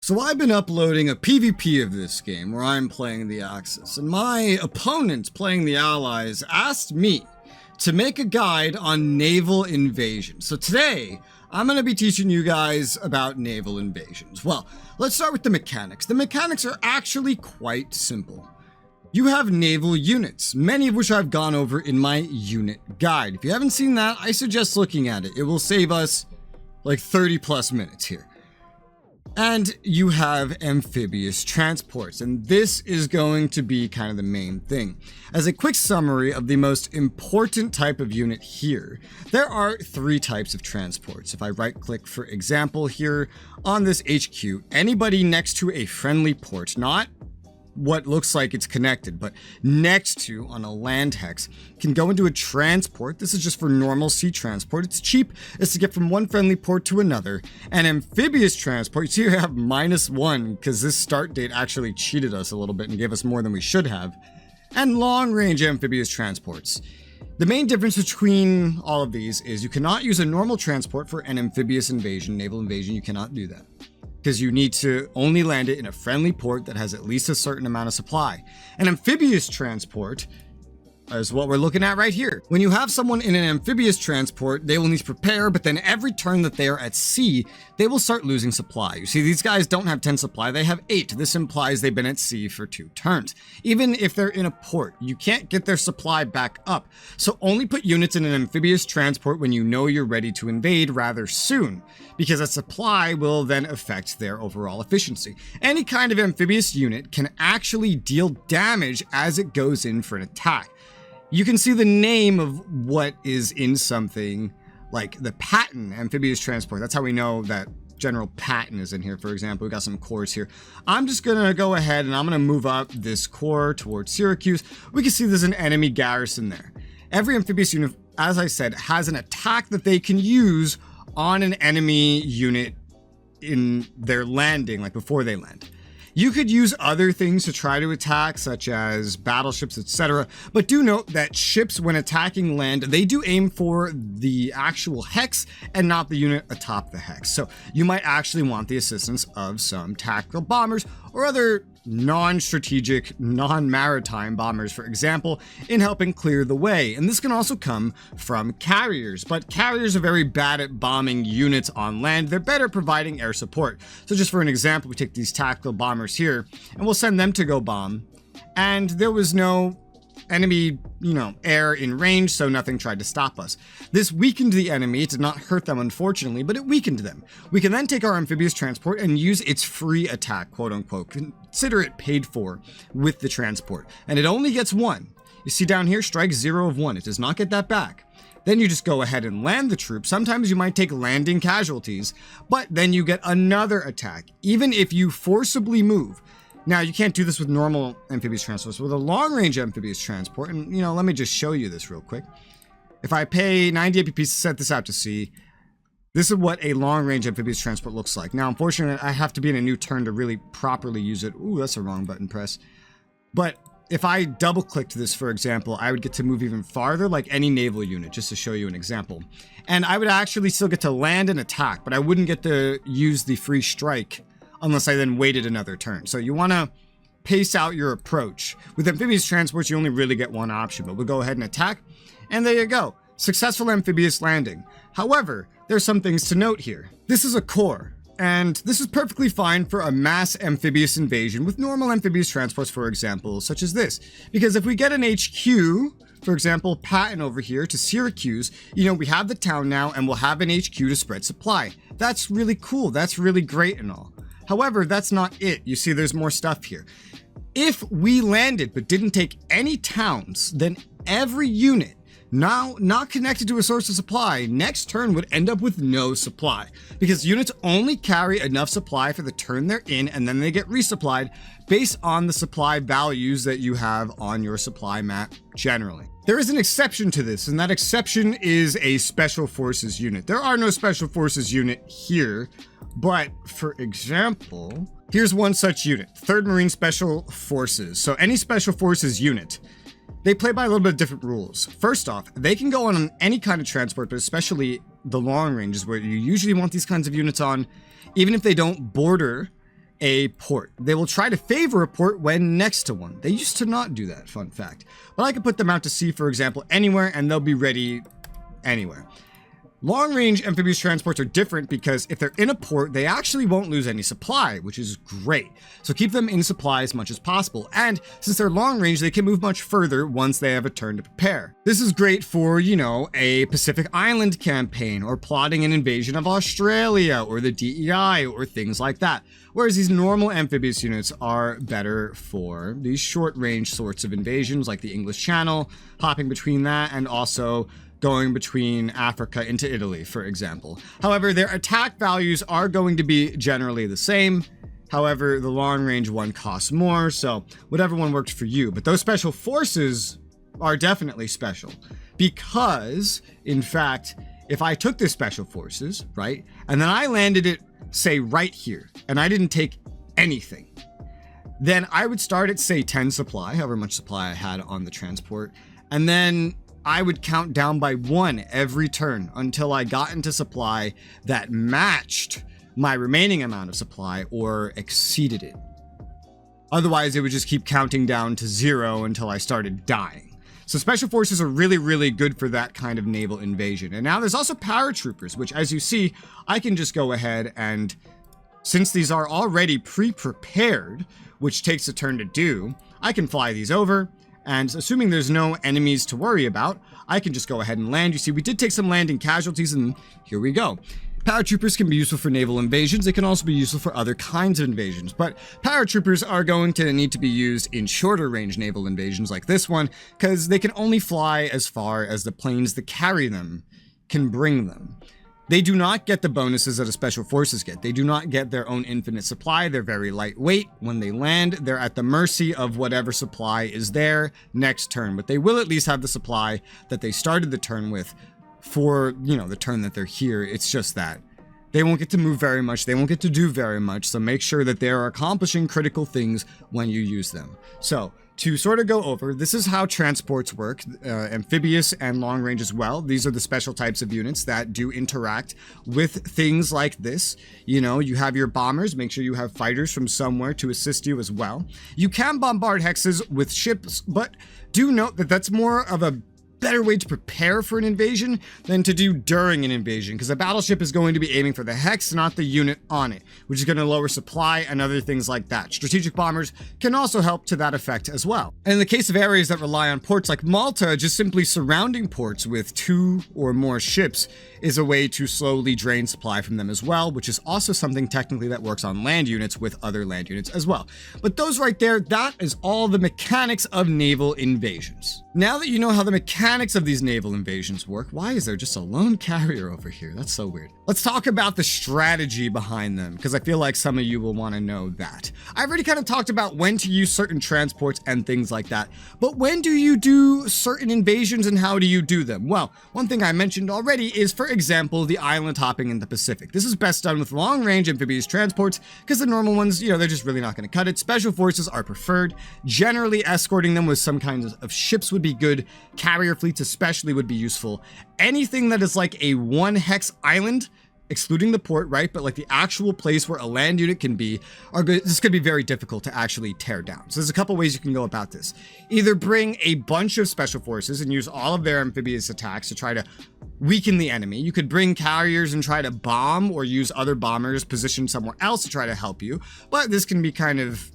So I've been uploading a PvP of this game where I'm playing the Axis, and my opponent playing the Allies asked me to make a guide on naval invasion. So today, I'm going to be teaching you guys about naval invasions. Well, let's start with the mechanics. The mechanics are actually quite simple. You have naval units, many of which I've gone over in my unit guide. If you haven't seen that, I suggest looking at it. It will save us like 30 plus minutes here. And you have amphibious transports, and this is going to be kind of the main thing. As a quick summary of the most important type of unit here, there are three types of transports. If I right click, for example, here on this HQ, anybody next to a friendly port, not what looks like it's connected, but next to on a land hex, can go into a transport. This is just for normal sea transport. It's cheap. It's to get from one friendly port to another. And amphibious transport, you see you have -1 because this start date actually cheated us a little bit and gave us more than we should have. And long range amphibious transports. The main difference between all of these is you cannot use a normal transport for an amphibious invasion, naval invasion. You cannot do that, because you need to only land it in a friendly port that has at least a certain amount of supply. An amphibious transport is what we're looking at right here. When you have someone in an amphibious transport, they will need to prepare, but then every turn that they are at sea, they will start losing supply. You see, these guys don't have 10 supply, they have 8. This implies they've been at sea for 2 turns. Even if they're in a port, you can't get their supply back up. So only put units in an amphibious transport when you know you're ready to invade rather soon, because a supply will then affect their overall efficiency. Any kind of amphibious unit can actually deal damage as it goes in for an attack. You can see the name of what is in something, like the Patton amphibious transport. That's how we know that General Patton is in here. For example, we got some cores here. I'm just gonna go ahead and I'm gonna move up this core towards Syracuse. We can see there's an enemy garrison there. Every amphibious unit, as I said, has an attack that they can use on an enemy unit in their landing, like before they land. You could use other things to try to attack, such as battleships, etc. But do note that ships, when attacking land, they do aim for the actual hex and not the unit atop the hex. So you might actually want the assistance of some tactical bombers or other non-strategic, non-maritime bombers, for example, in helping clear the way. And this can also come from carriers, but carriers are very bad at bombing units on land. They're better providing air support. So just for an example, we take these tactical bombers here and we'll send them to go bomb. And there was no enemy, air in range, so nothing tried to stop us. This weakened the enemy. It did not hurt them, unfortunately, but it weakened them. We can then take our amphibious transport and use its free attack, quote unquote. Consider it paid for with the transport. And it only gets 1. You see down here, strike 0 of 1. It does not get that back. Then you just go ahead and land the troops. Sometimes you might take landing casualties, but then you get another attack, even if you forcibly move. Now, you can't do this with normal amphibious transports. With a long-range amphibious transport, and, let me just show you this real quick. If I pay 90 APPs to set this out to sea, this is what a long-range amphibious transport looks like. Now, unfortunately, I have to be in a new turn to really properly use it. Ooh, that's a wrong button press. But if I double-clicked this, for example, I would get to move even farther, like any naval unit, just to show you an example. And I would actually still get to land and attack, but I wouldn't get to use the free strike unless I then waited another turn. So you want to pace out your approach. With amphibious transports, you only really get one option, but we'll go ahead and attack, and there you go. Successful amphibious landing. However, there's some things to note here. This is a core, and this is perfectly fine for a mass amphibious invasion with normal amphibious transports, for example, such as this. Because if we get an HQ, for example, Patton over here to Syracuse, we have the town now, and we'll have an HQ to spread supply. That's really cool. That's really great and all. However, that's not it. You see, there's more stuff here. If we landed but didn't take any towns, then every unit now not connected to a source of supply next turn would end up with no supply, because units only carry enough supply for the turn they're in, and then they get resupplied based on the supply values that you have on your supply map generally. There is an exception to this, and that exception is a special forces unit. There are no special forces unit here, but for example, here's one such unit, 3rd Marine Special Forces. So any special forces unit, they play by a little bit of different rules. First off, they can go on any kind of transport, but especially the long ranges where you usually want these kinds of units on, even if they don't border a port. They will try to favor a port when next to one. They used to not do that, fun fact. But I could put them out to sea, for example, anywhere, and they'll be ready anywhere. Long-range amphibious transports are different because if they're in a port, they actually won't lose any supply, which is great. So keep them in supply as much as possible. And since they're long-range, they can move much further once they have a turn to prepare. This is great for, you know, a Pacific Island campaign or plotting an invasion of Australia or the DEI or things like that. Whereas these normal amphibious units are better for these short-range sorts of invasions like the English Channel, hopping between that, and also going between Africa into Italy, for example. However, their attack values are going to be generally the same. However, the long-range one costs more, so whatever one worked for you. But those special forces are definitely special because, in fact, if I took the special forces, right, and then I landed it, say, right here, and I didn't take anything, then I would start at, say, 10 supply, however much supply I had on the transport, and then I would count down by 1 every turn until I got into supply that matched my remaining amount of supply or exceeded it. Otherwise, it would just keep counting down to 0 until I started dying. So special forces are really, really good for that kind of naval invasion. And now there's also paratroopers, which, as you see, I can just go ahead and, since these are already pre-prepared, which takes a turn to do, I can fly these over. And assuming there's no enemies to worry about, I can just go ahead and land. You see, we did take some landing casualties, and here we go. Paratroopers can be useful for naval invasions. They can also be useful for other kinds of invasions, but paratroopers are going to need to be used in shorter range naval invasions like this one, because they can only fly as far as the planes that carry them can bring them. They do not get the bonuses that a special forces get. They do not get their own infinite supply. They're very lightweight. When they land, they're at the mercy of whatever supply is there next turn, but they will at least have the supply that they started the turn with for, you know, the turn that they're here. It's just that they won't get to move very much. They won't get to do very much. So make sure that they are accomplishing critical things when you use them. So to sort of go over, this is how transports work, amphibious and long range as well. These are the special types of units that do interact with things like this. You know, you have your bombers, make sure you have fighters from somewhere to assist you as well. You can bombard hexes with ships, but do note that that's more of a better way to prepare for an invasion than to do during an invasion, because a battleship is going to be aiming for the hex, not the unit on it, which is going to lower supply and other things like that. Strategic bombers can also help to that effect as well. And in the case of areas that rely on ports like Malta, just simply surrounding ports with 2 or more ships is a way to slowly drain supply from them as well, which is also something technically that works on land units with other land units as well. But those right there, that is all the mechanics of naval invasions. Now that you know how the mechanics of these naval invasions work, why is there just a lone carrier over here? That's so weird. Let's talk about the strategy behind them, because I feel like some of you will want to know that. I've already kind of talked about when to use certain transports and things like that, but when do you do certain invasions and how do you do them? Well, one thing I mentioned already is, for example, the island hopping in the Pacific. This is best done with long-range amphibious transports, because the normal ones, you know, they're just really not going to cut it. Special forces are preferred. Generally, escorting them with some kinds of ships would be good. Carrier fleets especially would be useful. Anything that is like a 1 hex island, excluding the port, right? But like the actual place where a land unit can be, this could be very difficult to actually tear down. So there's a couple ways you can go about this. Either bring a bunch of special forces and use all of their amphibious attacks to try to weaken the enemy. You could bring carriers and try to bomb, or use other bombers positioned somewhere else to try to help you, but this can be kind of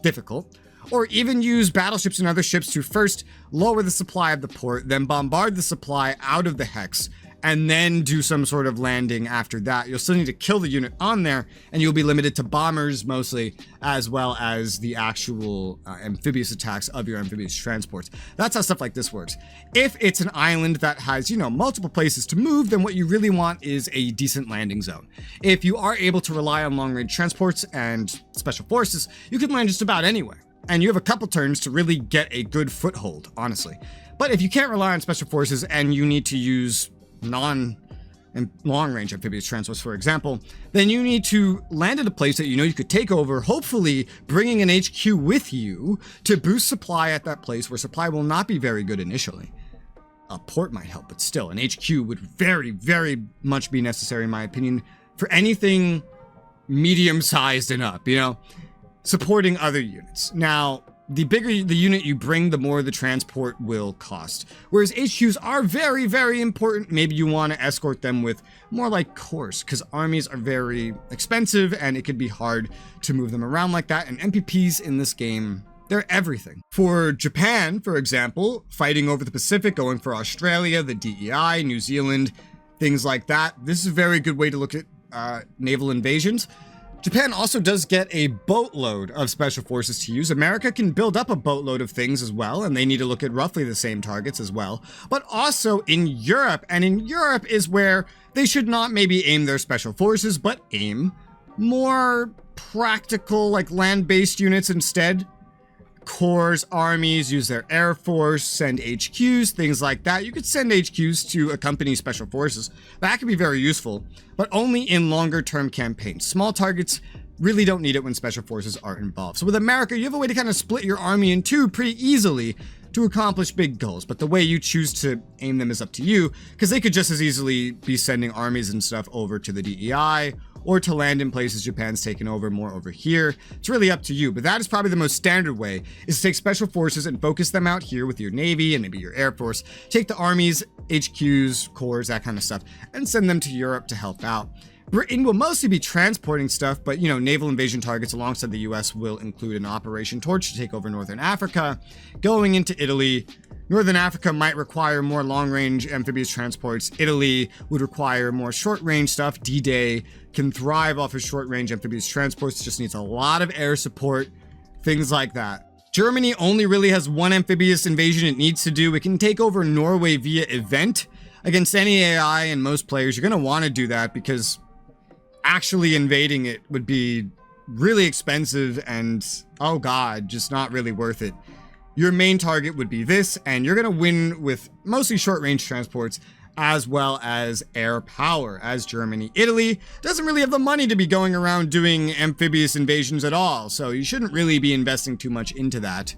difficult. Or even use battleships and other ships to first lower the supply of the port, then bombard the supply out of the hex, and then do some sort of landing after that. You'll still need to kill the unit on there, and you'll be limited to bombers mostly, as well as the actual amphibious attacks of your amphibious transports. That's how stuff like this works. If it's an island that has, you know, multiple places to move, then what you really want is a decent landing zone. If you are able to rely on long-range transports and special forces, you can land just about anywhere. And you have a couple turns to really get a good foothold, honestly. But if you can't rely on special forces and you need to use long-range amphibious transports, for example, then you need to land at a place that you know you could take over, hopefully bringing an HQ with you to boost supply at that place where supply will not be very good initially. A port might help, but still, an HQ would very, very much be necessary, in my opinion, for anything medium-sized and up, you know, supporting other units. Now, the bigger the unit you bring, the more the transport will cost. Whereas HQs are very, very important. Maybe you want to escort them with more like Corps, because armies are very expensive and it could be hard to move them around like that. And MPPs in this game, they're everything. For Japan, for example, fighting over the Pacific, going for Australia, the DEI, New Zealand, things like that. This is a very good way to look at naval invasions. Japan also does get a boatload of special forces to use. America can build up a boatload of things as well, and they need to look at roughly the same targets as well. But also in Europe, and in Europe is where they should not maybe aim their special forces, but aim more practical, like land-based units instead. Corps, armies, use their air force, send HQs, things like that. You could send HQs to accompany special forces. That could be very useful, but only in longer term campaigns. Small targets really don't need it when special forces are involved. So with America, you have a way to kind of split your army in two pretty easily to accomplish big goals, but the way you choose to aim them is up to you, because they could just as easily be sending armies and stuff over to the DEI, or to land in places Japan's taken over more over here. It's really up to you, but that is probably the most standard way, is to take special forces and focus them out here with your Navy and maybe your Air Force. Take the armies, HQs, Corps, that kind of stuff, and send them to Europe to help out. Britain will mostly be transporting stuff, but you know, naval invasion targets alongside the US will include an Operation Torch to take over Northern Africa, going into Italy. Northern Africa might require more long-range amphibious transports. Italy would require more short-range stuff. D-Day can thrive off of short-range amphibious transports, just needs a lot of air support, things like that. Germany only really has one amphibious invasion it needs to do. It can take over Norway via event. Against any AI and most players, you're going to want to do that because actually invading it would be really expensive and, oh god, just not really worth it. Your main target would be this, and you're going to win with mostly short-range transports as well as air power, as Germany. Italy doesn't really have the money to be going around doing amphibious invasions at all, so you shouldn't really be investing too much into that.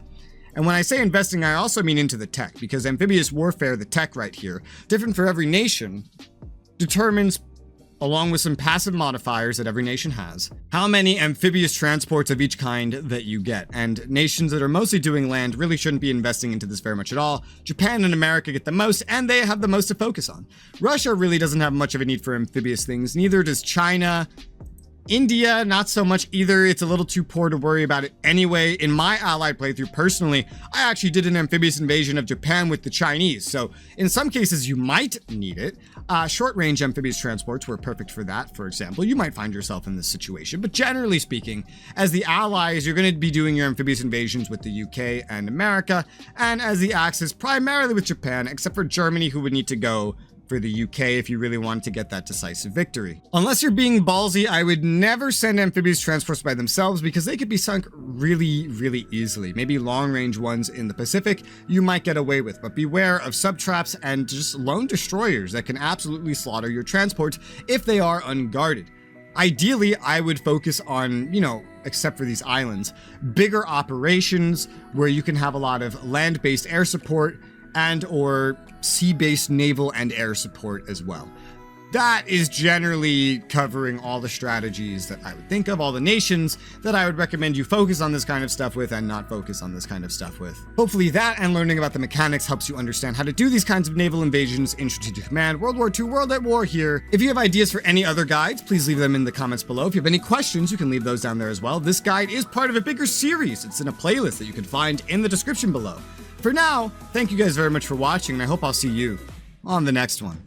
And when I say investing, I also mean into the tech, because amphibious warfare, the tech right here, different for every nation, determines, along with some passive modifiers that every nation has, how many amphibious transports of each kind that you get. And nations that are mostly doing land really shouldn't be investing into this very much at all. Japan and America get the most, and they have the most to focus on. Russia really doesn't have much of a need for amphibious things, neither does China. India, not so much either. It's a little too poor to worry about it anyway. In my allied playthrough, personally, I actually did an amphibious invasion of Japan with the Chinese. So in some cases, you might need it. Short-range amphibious transports were perfect for that, for example. You might find yourself in this situation. But generally speaking, as the allies, you're going to be doing your amphibious invasions with the UK and America. And as the Axis, primarily with Japan, except for Germany, who would need to go for the UK if you really wanted to get that decisive victory. Unless you're being ballsy, I would never send amphibious transports by themselves because they could be sunk really, really easily. Maybe long-range ones in the Pacific you might get away with, but beware of sub-traps and just lone destroyers that can absolutely slaughter your transports if they are unguarded. Ideally, I would focus on, you know, except for these islands, bigger operations where you can have a lot of land-based air support and or sea-based naval and air support as well. That is generally covering all the strategies that I would think of, all the nations that I would recommend you focus on this kind of stuff with and not focus on this kind of stuff with. Hopefully that and learning about the mechanics helps you understand how to do these kinds of naval invasions in Strategic Command World War II World at War here. If you have ideas for any other guides, please leave them in the comments below. If you have any questions, you can leave those down there as well. This guide is part of a bigger series. It's in a playlist that you can find in the description below. For now, thank you guys very much for watching, and I hope I'll see you on the next one.